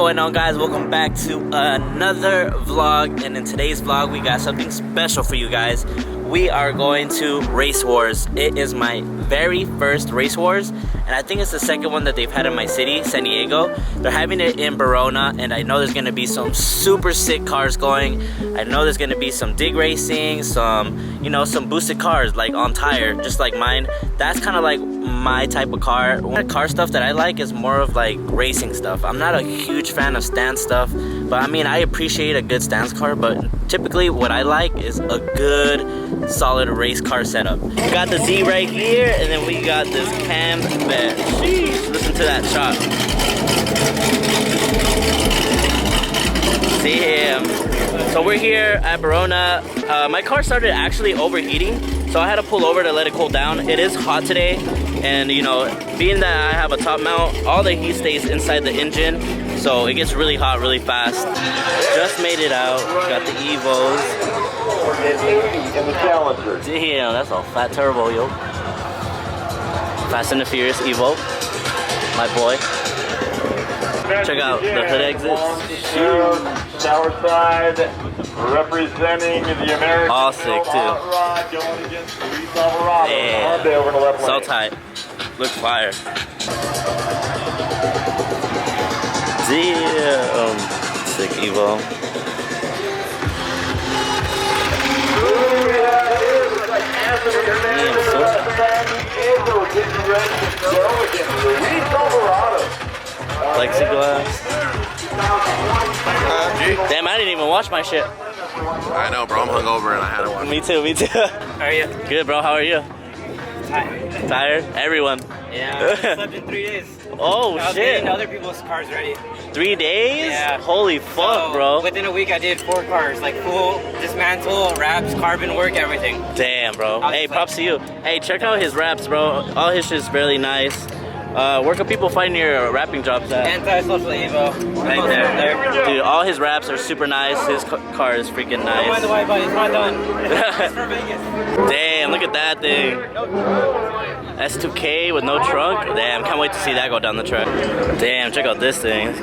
going on, guys? Welcome back to another vlog, and in today's vlog we got something special for you guys. We are going to Race Wars. It is my very first Race Wars, and I think it's the second one that they've had in my city, San Diego. They're having it in Verona, and I know there's gonna be some super sick cars going. I know there's gonna be some dig racing, some, you know, some boosted cars like on tire, just like mine. That's kind of like my type of car. Car stuff that I like is more of like racing stuff. I'm not a huge fan of stance stuff, but I mean, I appreciate a good stance car, but typically what I like is a good solid race car setup. We got the Z right here, and then we got this cam bed. Sheesh, listen to that chop. Damn. So we're here at Verona. My car started actually overheating, so I had to pull over to let it cool down. It is hot today, and you know, being that I have a top mount, all the heat stays inside the engine, so it gets really hot really fast. Just made it out. Got the Evos. In the Challenger. Damn, that's a fat turbo, yo. Fast and the Furious Evo, my boy. Check out the hood exits. Southside, representing the American. All sick too. Yeah, so tight. Looks fire. Damn, sick Evo. Plexiglass. Damn, I didn't even watch my shit. I know, bro. I'm hungover and I had to watch. Me too, me too. How are you? Good, bro. How are you? Tired. Tired? Everyone. Yeah, I slept in 3 days. Oh, I was shit. getting other people's cars ready. 3 days? Yeah. Holy fuck, So, bro. Within a week, I did 4 cars, like full dismantle, wraps, carbon work, everything. Damn, bro. I was Hey, like- props to you. Hey, check out his wraps, bro. All his shit's really nice. Where can people find your wrapping jobs at? Anti-social Evo, right there. Dude, all his wraps are super nice. His car is freaking Don't mind nice. the white body, it's not done. It's for Vegas. Damn, look at that thing. S2K with no trunk. Damn, can't wait to see that go down the track. Damn, check out this thing.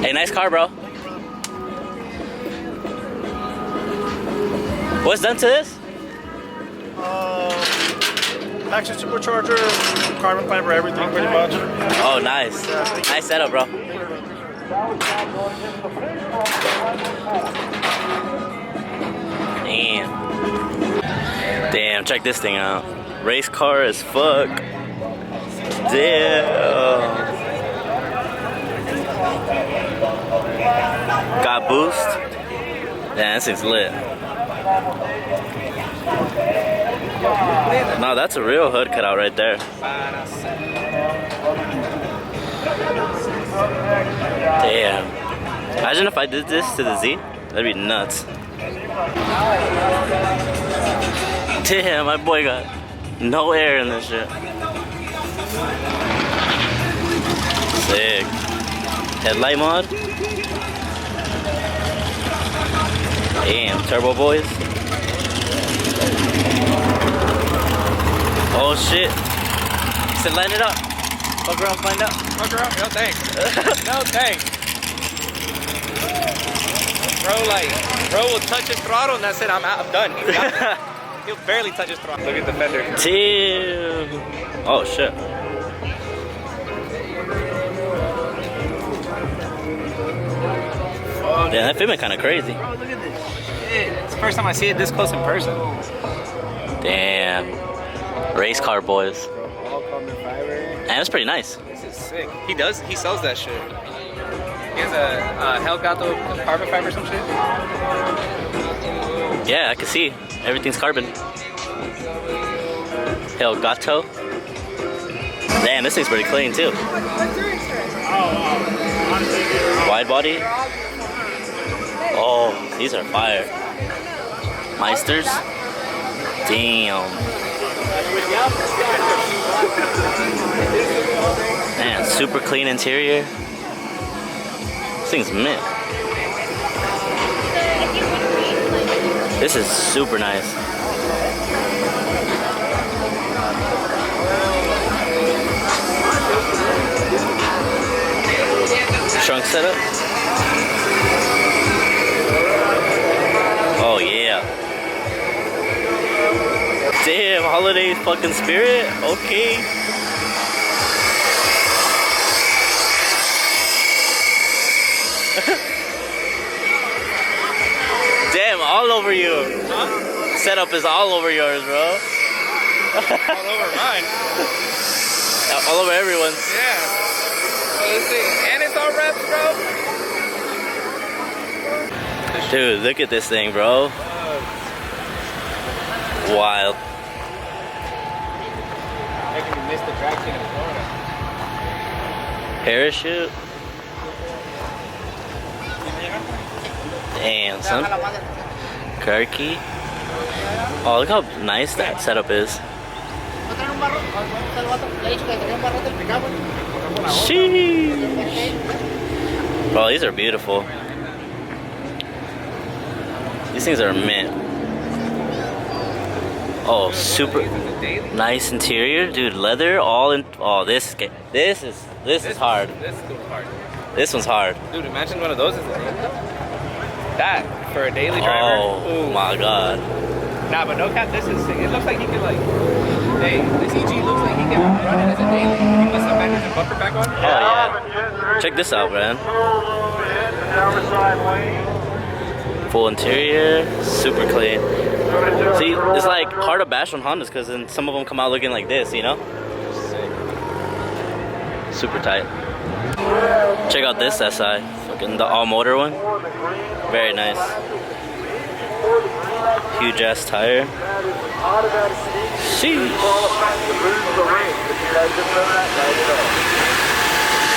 Hey, nice car, bro. What's done to this? Action supercharger, carbon fiber, everything pretty much. Oh, nice. Nice setup, bro. Damn. Damn, check this thing out. Race car as fuck. Damn. Got boost. Damn, this thing's lit. No, that's a real hood cutout right there. Damn. Imagine if I did this to the Z. That'd be nuts. Damn, my boy got no air in this shit. Sick. Headlight mod. Damn, turbo boys. Oh shit. He said line it up. Fuck around, find out. Fuck around, no thanks. No thanks. Bro will touch his throttle and that's it, I'm out, I'm done. He'll barely touch his throttle. Look at the fender. Damn. Oh shit. Yeah, that fitment kind of crazy. Bro, look at this shit. It's the first time I see it this close in person. Damn. Race car boys. All carbon fiber. And that's pretty nice. This is sick. He sells that shit. He has a hellcat carbon fiber or some shit. Yeah, I can see. Everything's carbon. El Gato. Damn, this thing's pretty clean too. Wide body. Oh, these are fire. Meisters. Damn. Man, super clean interior. This thing's mint. This is super nice. trunk setup. Oh yeah. Damn, holiday fucking spirit. Okay. Damn, all over you. Huh? Setup is all over yours, bro. All over mine. All over everyone's. Yeah. Oh, this thing. And it's all wrapped, bro. Dude, look at this thing, bro. Wild. Making me miss the drag scene in Florida. Parachute. Damn, son. Car key. Oh, look how nice that setup is. Sheesh. Bro, these are beautiful. These things are mint. Oh, super nice interior, dude. Leather, all in. Oh, this is hard. This is hard. This one's hard. Dude, imagine one of those is that for a daily driver. Oh Ooh. my god. Nah, but no cap, this is sick. It looks like he could like. Hey, this EG looks like he can run it as a daily. You put some back and bumper back on. Oh yeah. Check this out, man. Full interior, super clean. See, it's like hard to bash on Hondas because then some of them come out looking like this, you know? Super tight. Check out this SI, fucking the all motor one. Very nice. Huge ass tire. Sheesh.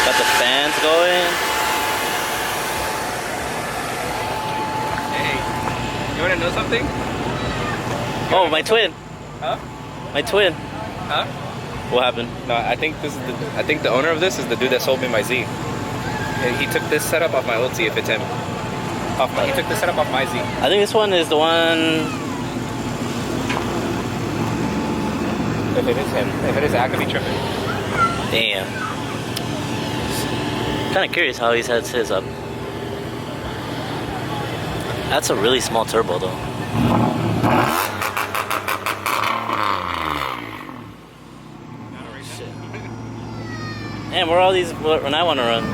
Got the fans going. Hey, you wanna know something? Oh, my twin. Huh? My twin. Huh? What happened? No, I think this is I think the owner of this is the dude that sold me my Z. He took this setup off my old Z if it's him. He took the setup off my Z. I think this one is the one. If it is him, if it is, I could be tripping. Damn. Kind of curious how he's had his up. That's a really small turbo though. Damn, where are all these when I want to run?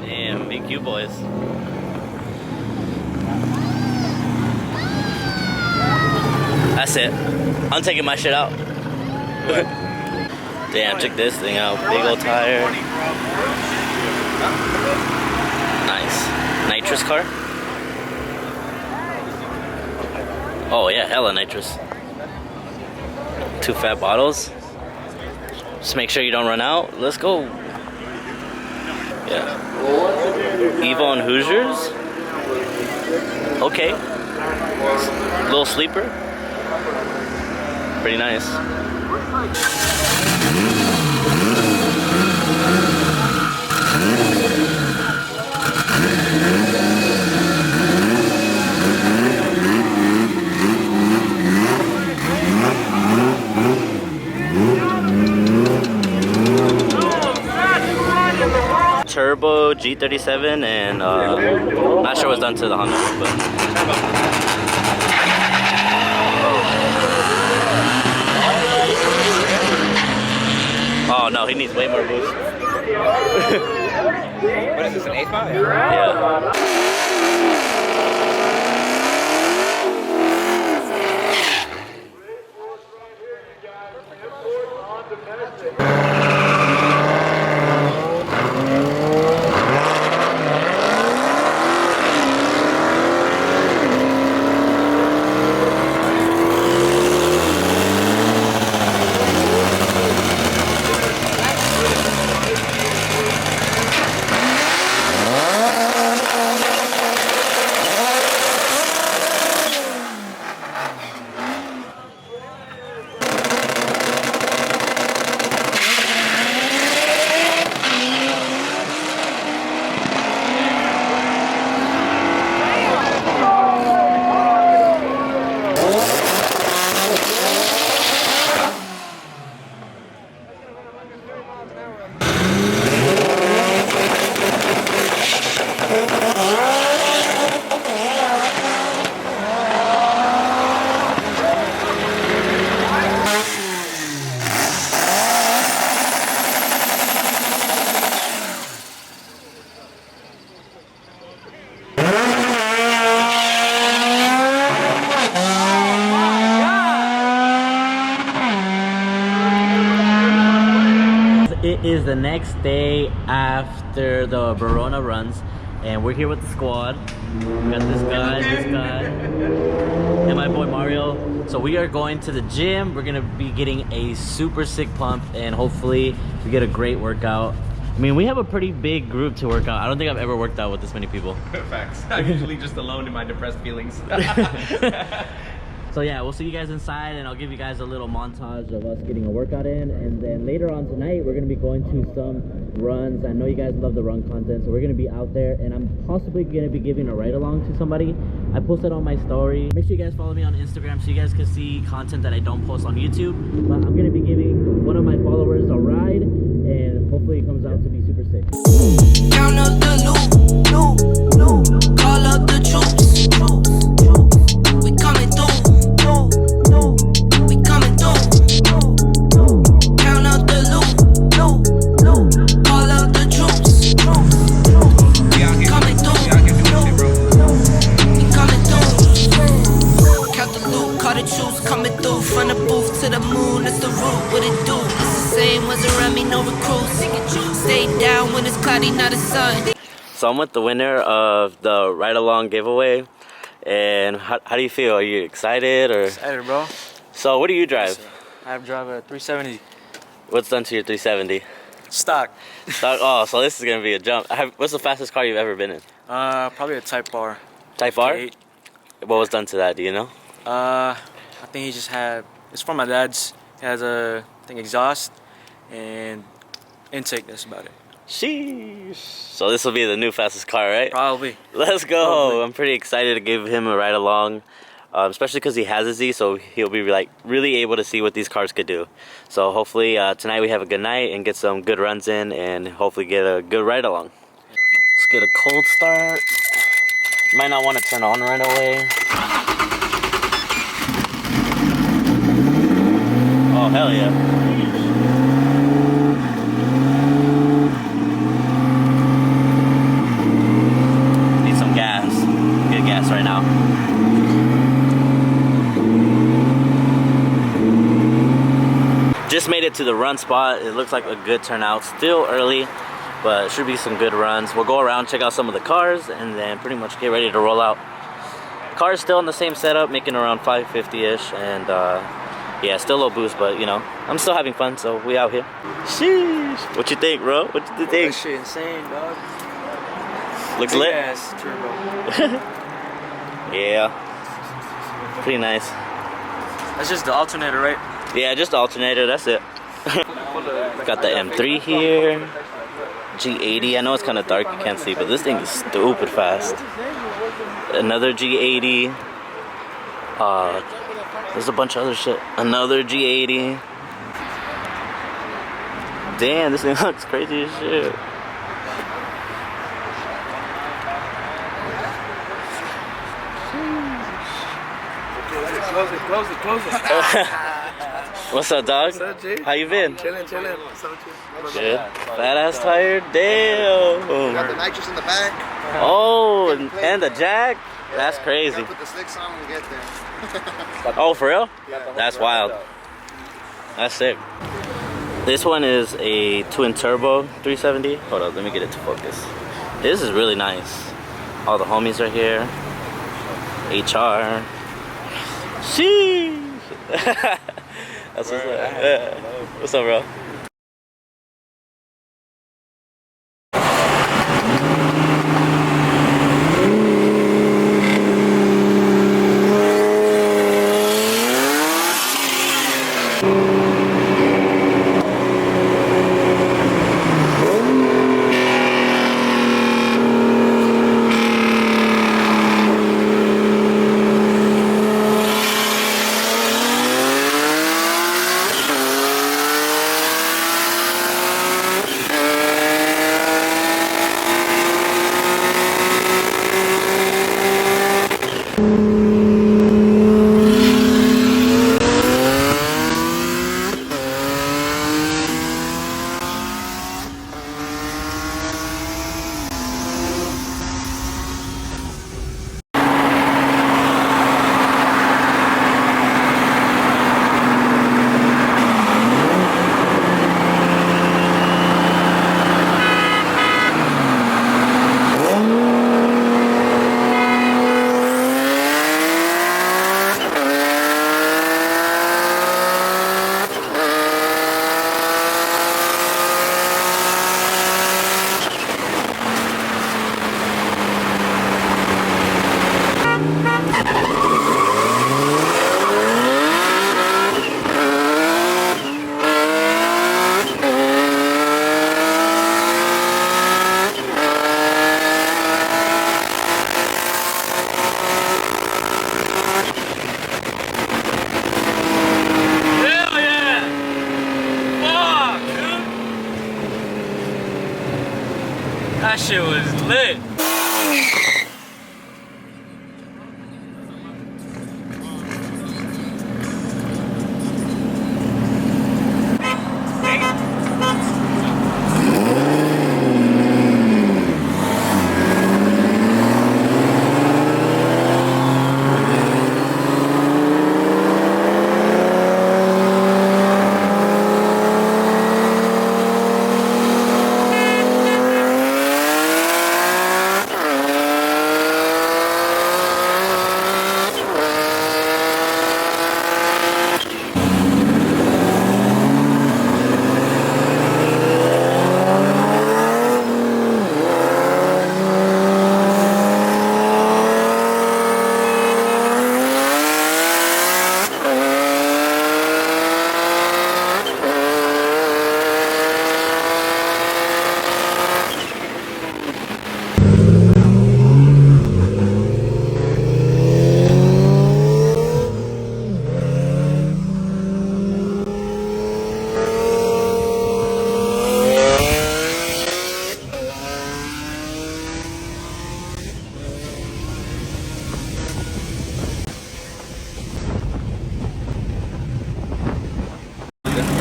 Damn, BQ boys. That's it. I'm taking my shit out. Damn, check this thing out. Big old tire. Nice. Nitrous car? Oh yeah, hella nitrous. 2 fat bottles. Just make sure you don't run out. Let's go. Yeah. Evo and Hoosiers. Okay. Little sleeper. Pretty nice. Turbo G37 and not sure what's done to the Honda, but oh no, he needs way more boost. What is this, an 8 mile? Yeah. the next day after the Verona runs, and we're here with the squad. We got this guy, and my boy Mario. So we are going to the gym. We're gonna be getting a super sick pump, and hopefully we get a great workout. I mean, we have a pretty big group to work out. I don't think I've ever worked out with this many people. Facts. I'm usually just alone in my depressed feelings. So yeah, we'll see you guys inside, and I'll give you guys a little montage of us getting a workout in, and then later on tonight we're gonna be going to some runs. I know you guys love the run content, so we're gonna be out there, and I'm possibly gonna be giving a ride along to somebody. I posted on my story. Make sure you guys follow me on Instagram so you guys can see content that I don't post on YouTube. But I'm gonna be giving one of my followers a ride, and hopefully it comes out to be super sick. Count up the loot, call up the troops. We coming through. We coming through. Count up the loot, call up the troops. We coming through. We coming through. Count the loot, call the troops coming through. From the booth to the moon, that's the route. What it do? It's the same ones around me, no recruits. Stay down when it's cloudy, not a sun. So I'm with the winner of the ride along giveaway. And how do you feel? Are you excited or? Excited, bro. So what do you drive? I drive a 370 What's done to your 370? stock. Oh, so this is gonna be a jump. What's the fastest car you've ever been in? Probably a Type R. Type R? 8. What was done to that? Do you know? I think he just had. It's from my dad's. He has a exhaust and intake. That's about it. Sheesh. So this will be the new fastest car, right? Probably. Let's go. Probably. I'm pretty excited to give him a ride along, especially because he has a Z, so he'll be like really able to see what these cars could do. So hopefully tonight we have a good night and get some good runs in, and hopefully get a good ride along. Let's get a cold start. You might not want to turn on right away. Oh hell yeah. Right now. Just made it to the run spot. It looks like a good turnout. Still early, but should be some good runs. We'll go around, check out some of the cars, and then pretty much get ready to roll out. Car is still in the same setup, making around 550-ish, and yeah, still low boost, but you know, I'm still having fun, so we out here. Sheesh. What you think, bro? What you think? That shit insane, dog. Looks Big lit. ass turbo. Yeah, pretty nice. That's just the alternator, right? Yeah, just the alternator, that's it. Got the M3 here, G80. I know it's kind of dark, you can't see, but this thing is stupid fast. Another G80. There's a bunch of other shit. Another G80. Damn, this thing looks crazy as shit. Close it. What's up, dog? What's up, G? How you been? Chilling. What's up with you? Good. Fat ass tire? Damn. Got the nitrous in the back. Oh, and the jack? That's crazy. Gotta put the slicks on when we get there. Oh, for real? That's wild. That's sick. This one is a twin turbo 370. Hold up, let me get it to focus. This is really nice. All the homies are here. HR. Sheesh. That's what's up. Yeah. What's up, bro? shit was lit.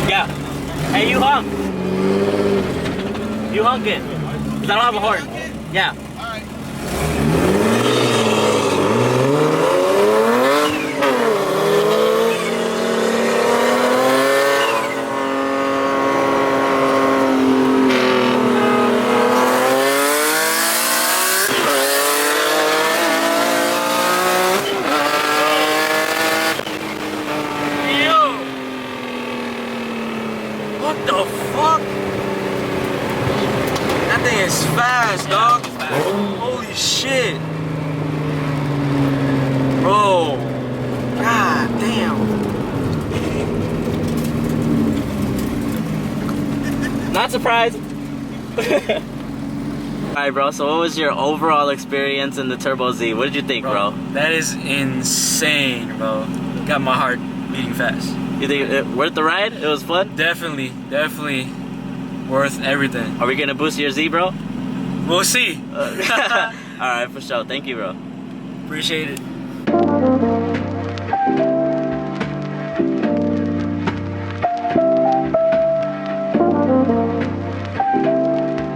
Yeah. Hey, you honk. You honk it. 'Cause I don't have a horn. Yeah. What the fuck? That thing is fast, dog. Holy shit. Bro. God damn. Not surprised. Alright, bro, so what was your overall experience in the Turbo Z? What did you think, bro? That is insane, bro. Got my heart beating fast. You think it worth the ride? It was fun? Definitely worth everything. Are we gonna boost your Z, bro? We'll see. Alright, for sure. Thank you, bro. Appreciate it.